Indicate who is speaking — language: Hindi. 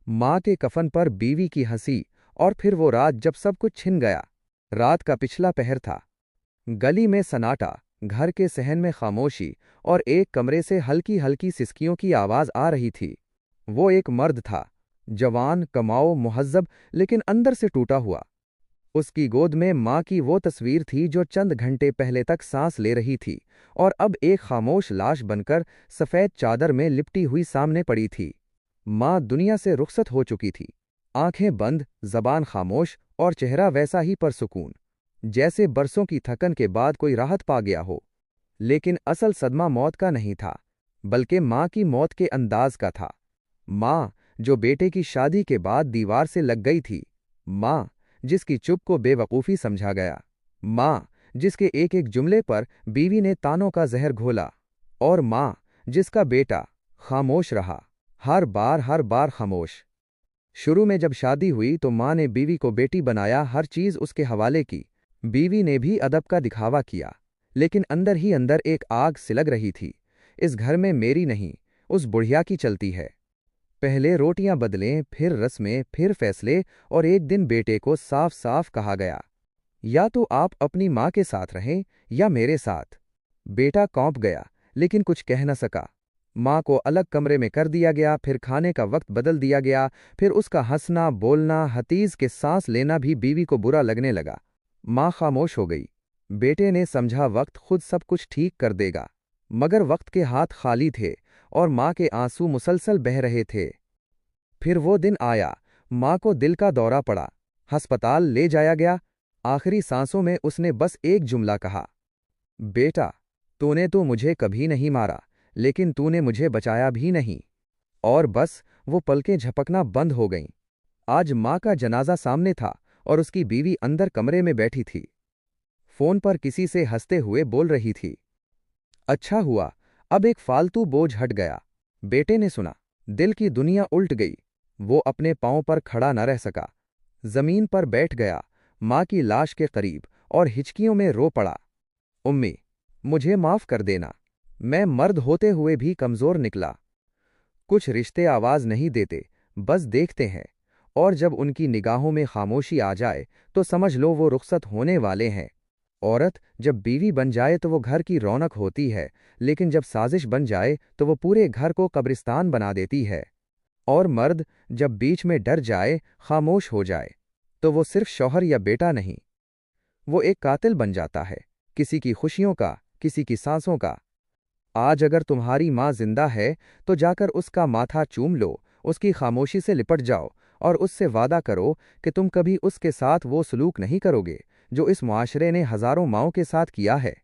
Speaker 1: माँ के कफन पर बीवी की हंसी, और फिर वो रात जब सब कुछ छिन गया। रात का पिछला पहर था। गली में सन्नाटा, घर के सहन में खामोशी, और एक कमरे से हल्की हल्की सिसकियों की आवाज आ रही थी। वो एक मर्द था, जवान, कमाओ, मुहज्जब, लेकिन अंदर से टूटा हुआ। उसकी गोद में माँ की वो तस्वीर थी जो चंद घंटे पहले तक सांस ले रही थी, और अब एक खामोश लाश बनकर सफ़ेद चादर में लिपटी हुई सामने पड़ी थी। माँ दुनिया से रुखसत हो चुकी थी। आंखें बंद, जबान खामोश, और चेहरा वैसा ही परसुकून, जैसे बरसों की थकन के बाद कोई राहत पा गया हो। लेकिन असल सदमा मौत का नहीं था, बल्कि माँ की मौत के अंदाज का था। माँ जो बेटे की शादी के बाद दीवार से लग गई थी। माँ जिसकी चुप को बेवकूफ़ी समझा गया। माँ जिसके एक एक जुमले पर बीवी ने तानों का जहर घोला। और माँ जिसका बेटा खामोश रहा, हर बार खामोश। शुरू में जब शादी हुई तो माँ ने बीवी को बेटी बनाया, हर चीज़ उसके हवाले की। बीवी ने भी अदब का दिखावा किया, लेकिन अंदर ही अंदर एक आग सिलग रही थी। इस घर में मेरी नहीं, उस बुढ़िया की चलती है। पहले रोटियां बदलें, फिर रस्में, फिर फैसले, और एक दिन बेटे को साफ साफ कहा गया, या तो आप अपनी माँ के साथ रहें या मेरे साथ। बेटा कौंप गया, लेकिन कुछ कह न सका। माँ को अलग कमरे में कर दिया गया, फिर खाने का वक्त बदल दिया गया, फिर उसका हंसना, बोलना, हतीज के सांस लेना भी बीवी को बुरा लगने लगा। माँ खामोश हो गई। बेटे ने समझा वक्त खुद सब कुछ ठीक कर देगा, मगर वक्त के हाथ खाली थे, और माँ के आंसू मुसलसल बह रहे थे। फिर वो दिन आया, माँ को दिल का दौरा पड़ा, अस्पताल ले जाया गया। आखिरी सांसों में उसने बस एक जुमला कहा, बेटा, तूने तो मुझे कभी नहीं मारा, लेकिन तूने मुझे बचाया भी नहीं। और बस वो पलकें झपकना बंद हो गईं। आज माँ का जनाजा सामने था, और उसकी बीवी अंदर कमरे में बैठी थी। फोन पर किसी से हंसते हुए बोल रही थी। अच्छा हुआ, अब एक फालतू बोझ हट गया। बेटे ने सुना, दिल की दुनिया उल्ट गई। वो अपने पांव पर खड़ा न रह सका। जमीन पर बैठ गया, माँ की लाश के करीब, और हिचकियों में रो पड़ा। उम्मी, मुझे माफ कर देना। मैं मर्द होते हुए भी कमजोर निकला। कुछ रिश्ते आवाज नहीं देते, बस देखते हैं, और जब उनकी निगाहों में खामोशी आ जाए तो समझ लो वो रुखसत होने वाले हैं। औरत जब बीवी बन जाए तो वो घर की रौनक होती है, लेकिन जब साजिश बन जाए तो वो पूरे घर को कब्रिस्तान बना देती है। और मर्द जब बीच में डर जाए, खामोश हो जाए, तो वो सिर्फ शौहर या बेटा नहीं, वो एक कातिल बन जाता है, किसी की खुशियों का, किसी की सांसों का। आज अगर तुम्हारी माँ जिंदा है तो जाकर उसका माथा चूम लो, उसकी खामोशी से लिपट जाओ, और उससे वादा करो कि तुम कभी उसके साथ वो सलूक नहीं करोगे जो इस मुआशरे ने हजारों माँओं के साथ किया है।